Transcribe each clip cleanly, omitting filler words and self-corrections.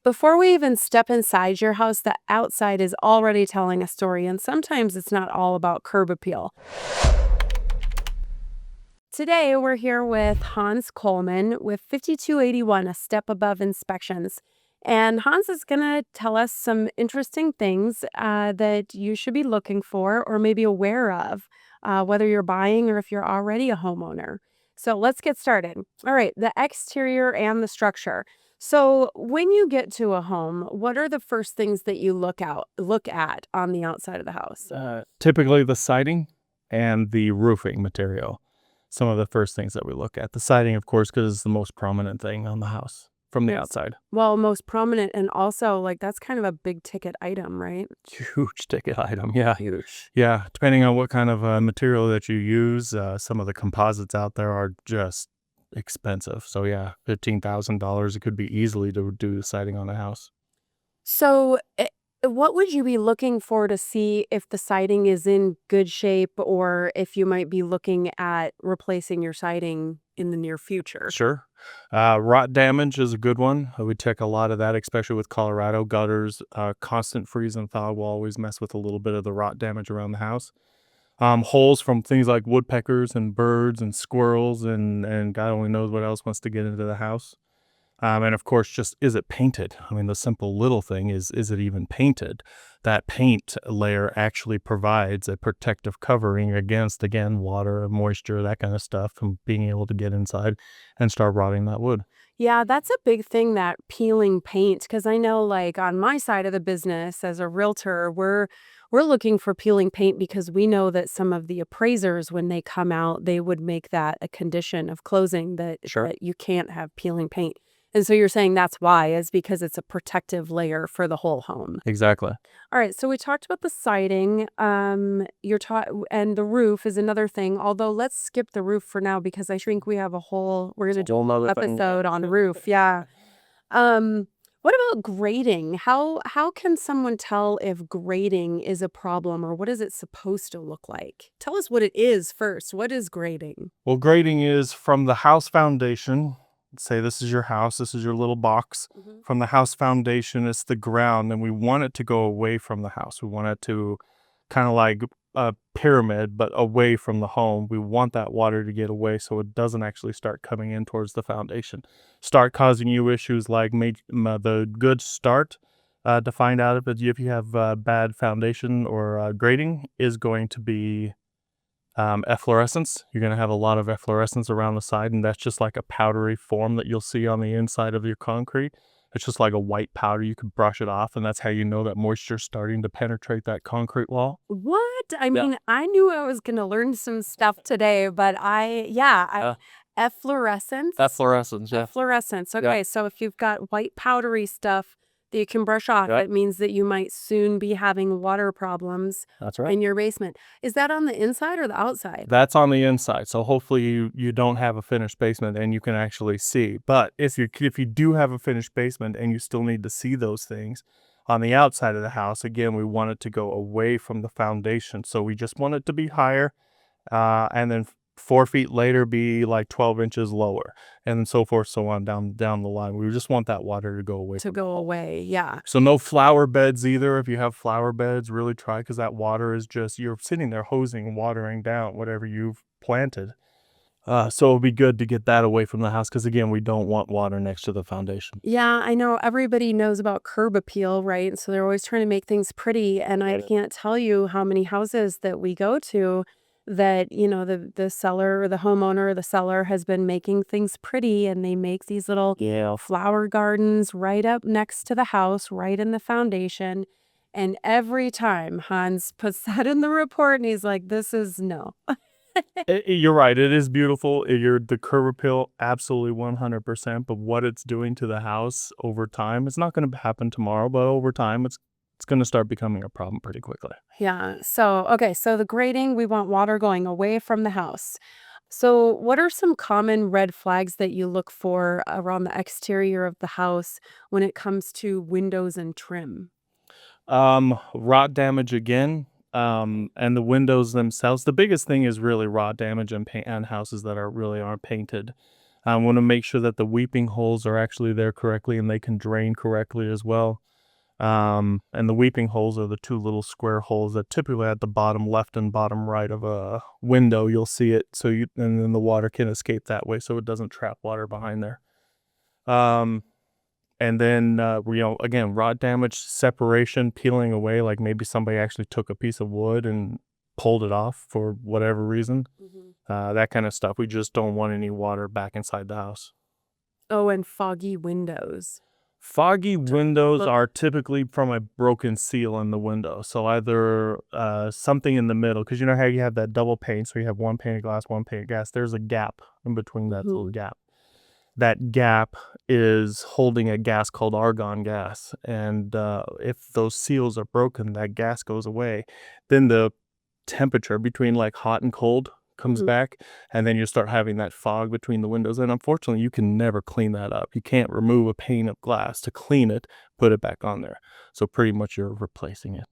Before we even step inside your house, the outside is already telling a story, and sometimes it's not all about curb appeal. Today, we're here with Hans Coleman with 5281, a step above inspections. And Hans is going to tell us some interesting things that you should be looking for or maybe aware of, whether you're buying or if you're already a homeowner. So let's get started. All right, the exterior and the structure. So when you get to a home, what are the first things that you look at on the outside of the house? Typically the siding and the roofing material. Some of the first things that we look at. The siding, of course, because it's the most prominent thing on the house from the Yes. outside. Well, most prominent, and also like that's kind of a big ticket item, right? Huge ticket item. Yeah. Huge. Yeah. Depending on what kind of material that you use, some of the composites out there are just expensive. So yeah, $15,000. It could be easily to do the siding on a house. So, what would you be looking for to see if the siding is in good shape or if you might be looking at replacing your siding in the near future? Sure. Rot damage is a good one. We check a lot of that, especially with Colorado gutters. Constant freeze and thaw will always mess with a little bit of the rot damage around the house. Holes from things like woodpeckers and birds and squirrels and God only knows what else wants to get into the house. And of course, just is it painted? I mean, the simple little thing is it even painted? That paint layer actually provides a protective covering against, again, water, moisture, that kind of stuff from being able to get inside and start rotting that wood. Yeah, that's a big thing, that peeling paint, because I know like on my side of the business as a realtor, we're looking for peeling paint because we know that some of the appraisers, when they come out, they would make that a condition of closing that Sure. that you can't have peeling paint. And so you're saying that's why, is because it's a protective layer for the whole home. Exactly. All right, so we talked about the siding. You're taught, and the roof is another thing. Although let's skip the roof for now because I think we have we're gonna do Whole nother an thing. episode on roof. Yeah. Um, what about grading? How can someone tell if grading is a problem, or what is it supposed to look like? Tell us what it is first. What is grading? Well, grading is from the house foundation. Say this is your house, this is your little box. Mhm. From the house foundation, it's the ground, and we want it to go away from the house. We want it to kind of like a pyramid, but away from the home. We want that water to get away so it doesn't actually start coming in towards the foundation. Start causing you issues like the good start to find out if you have bad foundation or grading is going to be efflorescence. You're going to have a lot of efflorescence around the side, and that's just like a powdery form that you'll see on the inside of your concrete. It's just like a white powder. You can brush it off, and that's how you know that moisture's starting to penetrate that concrete wall. What? I Yeah. mean, I knew I was gonna learn some stuff today, but efflorescence. Efflorescence, yeah. Efflorescence. Okay, so if you've got white powdery stuff that you can brush off, it means that you might soon be having water problems That's right. in your basement. Is that on the inside or the outside? That's on the inside. So hopefully you don't have a finished basement and you can actually see. But if you do have a finished basement and you still need to see those things, on the outside of the house, again, we want it to go away from the foundation. So we just want it to be higher, and then 4 feet later be like 12 inches lower, and so forth, so on down the line. We just want that water to go away. To go away, yeah. So no flower beds either. If you have flower beds, really try, because that water is just, you're sitting there hosing, watering down whatever you've planted. So it'll be good to get that away from the house because, again, we don't want water next to the foundation. Yeah, I know everybody knows about curb appeal, right? So they're always trying to make things pretty. And I Right. can't tell you how many houses that we go to that, the seller or the homeowner or the seller has been making things pretty, and they make these little flower gardens right up next to the house, right in the foundation. And every time Hans puts that in the report and he's like, this is no. You're right. It is beautiful. The curb appeal, absolutely 100%. But what it's doing to the house over time, it's not going to happen tomorrow, but over time, it's going to start becoming a problem pretty quickly. Yeah. So, okay. So the grading, we want water going away from the house. So, what are some common red flags that you look for around the exterior of the house when it comes to windows and trim? Rot damage again. And the windows themselves. The biggest thing is really rot damage and paint on houses that really aren't painted. I want to make sure that the weeping holes are actually there correctly and they can drain correctly as well. And the weeping holes are the two little square holes that typically at the bottom left and bottom right of a window, you'll see it. And then the water can escape that way so it doesn't trap water behind there. And then, again, rot damage, separation, peeling away, like maybe somebody actually took a piece of wood and pulled it off for whatever reason. That kind of stuff. We just don't want any water back inside the house. Oh, and foggy windows. Foggy windows are typically from a broken seal in the window. So either something in the middle, because you know how you have that double pane, so you have one pane of glass, one pane of glass. There's a gap in between that little gap. That gap is holding a gas called argon gas. And if those seals are broken, that gas goes away. Then the temperature between like hot and cold comes back, and then you start having that fog between the windows. And unfortunately, you can never clean that up. You can't remove a pane of glass to clean it, put it back on there. So pretty much you're replacing it.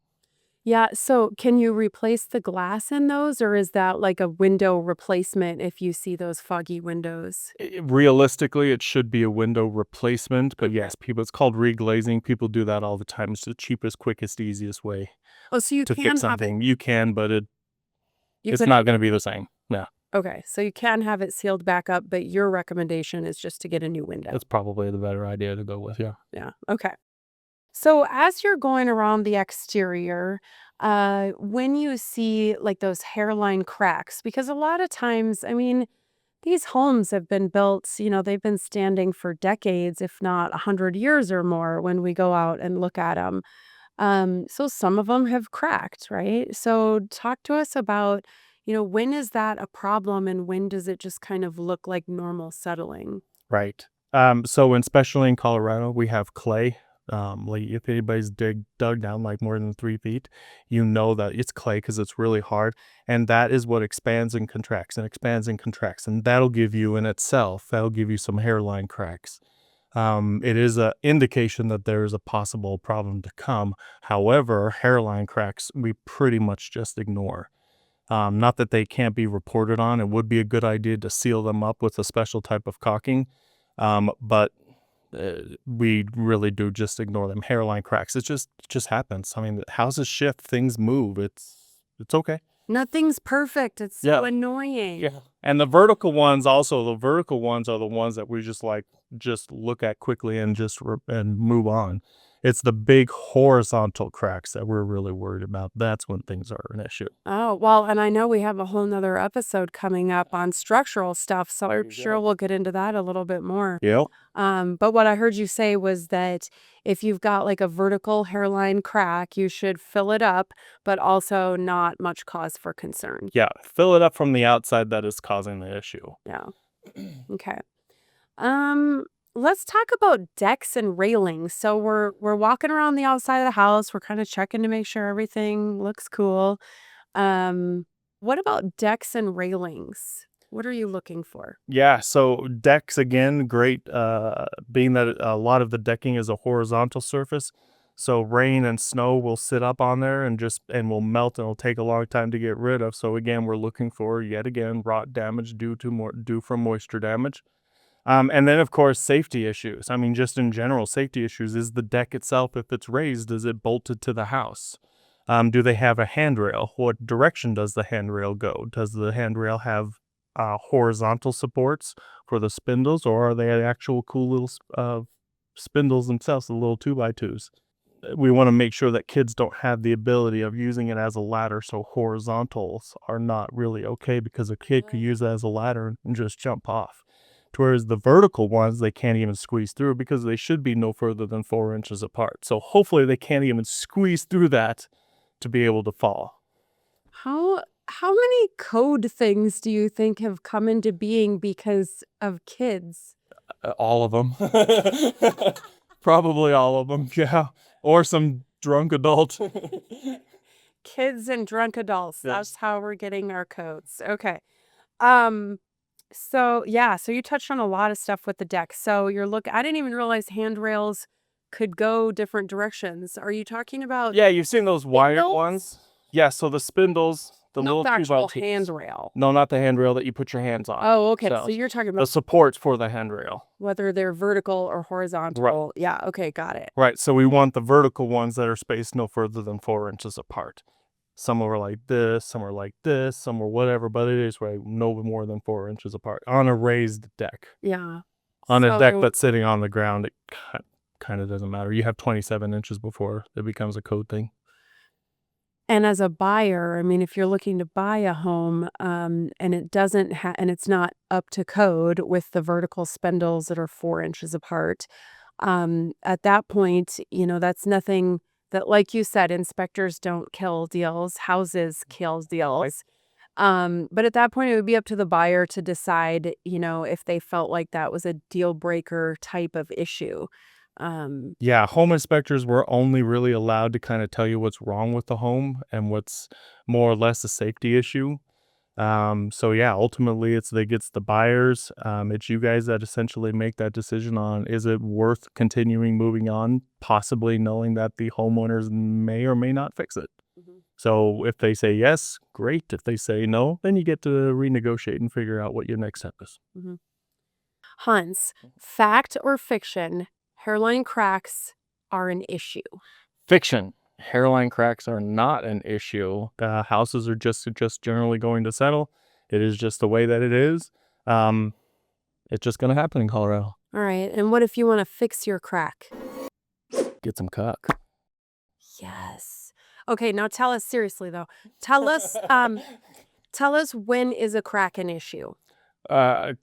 Yeah, so can you replace the glass in those, or is that like a window replacement if you see those foggy windows? Realistically, it should be a window replacement, but yes, it's called reglazing. People do that all the time. It's the cheapest, quickest, easiest way Oh, so you to can fix have it. something. You can, but it's could. not going to be the same. Yeah, Okay, so you can have it sealed back up, but your recommendation is just to get a new window. that's probably the better idea to go with. Yeah. Yeah. Okay. So as you're going around the exterior, when you see like those hairline cracks, because a lot of times, I mean, these homes have been built, they've been standing for decades, if not 100 years or more when we go out and look at them. So some of them have cracked, right? So talk to us about, when is that a problem and when does it just kind of look like normal settling? Right. So especially in Colorado, we have clay. Like if anybody's dug down like more than 3 feet, you know that it's clay because it's really hard, and that is what expands and contracts and expands and contracts, and that'll give you some hairline cracks. It is an indication that there is a possible problem to come. However, hairline cracks we pretty much just ignore. Not that they can't be reported on. It would be a good idea to seal them up with a special type of caulking, but we really do just ignore them. Hairline cracks, it just happens. I mean, houses shift, things move. It's okay. Nothing's perfect. It's so annoying. Yeah. And the vertical ones are the ones that we just look at quickly and and move on. It's the big horizontal cracks that we're really worried about. That's when things are an issue. Oh, well, and I know we have a whole nother episode coming up on structural stuff, so I'm sure we'll get into that a little bit more. Yep. But what I heard you say was that if you've got like a vertical hairline crack, you should fill it up, but also not much cause for concern. Yeah, fill it up from the outside that is causing the issue. Yeah. Okay. Let's talk about decks and railings. So we're walking around the outside of the house. We're kind of checking to make sure everything looks cool. What about decks and railings? What are you looking for? Yeah, so decks again, great. Being that a lot of the decking is a horizontal surface, so rain and snow will sit up on there and will melt, and it'll take a long time to get rid of. So again, we're looking for yet again rot damage due from moisture damage. And then of course safety issues. I mean, just in general, safety issues. Is the deck itself, if it's raised, is it bolted to the house? Do they have a handrail? What direction does the handrail go? Does the handrail have horizontal supports for the spindles, or are they actual cool little spindles themselves, the little 2x2s? We want to make sure that kids don't have the ability of using it as a ladder, so horizontals are not really okay, because a kid could use it as a ladder and just jump off. Whereas the vertical ones, they can't even squeeze through because they should be no further than 4 inches apart. So hopefully they can't even squeeze through that to be able to fall. How many code things do you think have come into being because of kids? All of them. Probably all of them, yeah. Or some drunk adult. Kids and drunk adults. Yes. That's how we're getting our codes. Okay. So you touched on a lot of stuff with the deck. So I didn't even realize handrails could go different directions. Are you talking about? Yeah, you've seen those wired spindles? ones? Yeah, so the spindles, The Not little the 2 actual bolt teeth. handrail. No, not the handrail that you put your hands on. Oh, okay. So you're talking the about supports for the handrail. whether they're vertical or horizontal. Yeah, okay, got it. Right. So we want the vertical ones that are spaced no further than 4 inches apart. Some are like this, some are like this, some are whatever, but it is right no more than 4 inches apart on a raised deck. Yeah. On a deck So- that's sitting on the ground, it kind of doesn't matter. You have 27 inches before it becomes a code thing. And as a buyer, I mean, if you're looking to buy a home, and it doesn't and it's not up to code with the vertical spindles that are 4 inches apart, at that point, you know, that's nothing that, like you said, inspectors don't kill deals, houses kills deals. But at that point, it would be up to the buyer to decide, you know, if they felt like that was a deal breaker type of issue. Yeah, home inspectors were only really allowed to kind of tell you what's wrong with the home and what's more or less a safety issue. So yeah, ultimately it's the buyers. It's you guys that essentially make that decision on, is it worth continuing moving on, possibly knowing that the homeowners may or may not fix it. So if they say yes, great. If they say no, then you get to renegotiate and figure out what your next step is. Hans, fact or fiction, hairline cracks are an issue. Fiction. Hairline cracks are not an issue. Houses are just generally going to settle. It is just the way that it is. It's just going to happen in Colorado. All right. And what if you want to fix your crack? Get some cuck. Yes. Okay, now tell us seriously though. Tell us when is a crack an issue?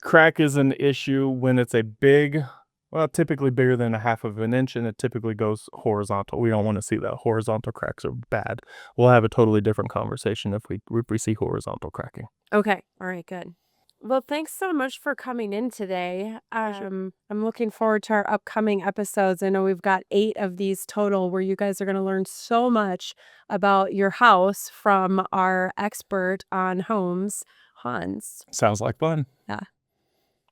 Crack is an issue when it's a big, well, typically bigger than 1/2 of an inch, and it typically goes horizontal. We don't want to see that. Horizontal cracks are bad. We'll have a totally different conversation if we see horizontal cracking. Okay. All right, good. Well, thanks so much for coming in today. I'm looking forward to our upcoming episodes. I know we've got 8 of these total where you guys are going to learn so much about your house from our expert on homes, Hans. Sounds like fun. Yeah.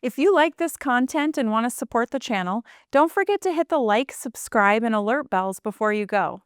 If you like this content and want to support the channel, don't forget to hit the like, subscribe, and alert bells before you go.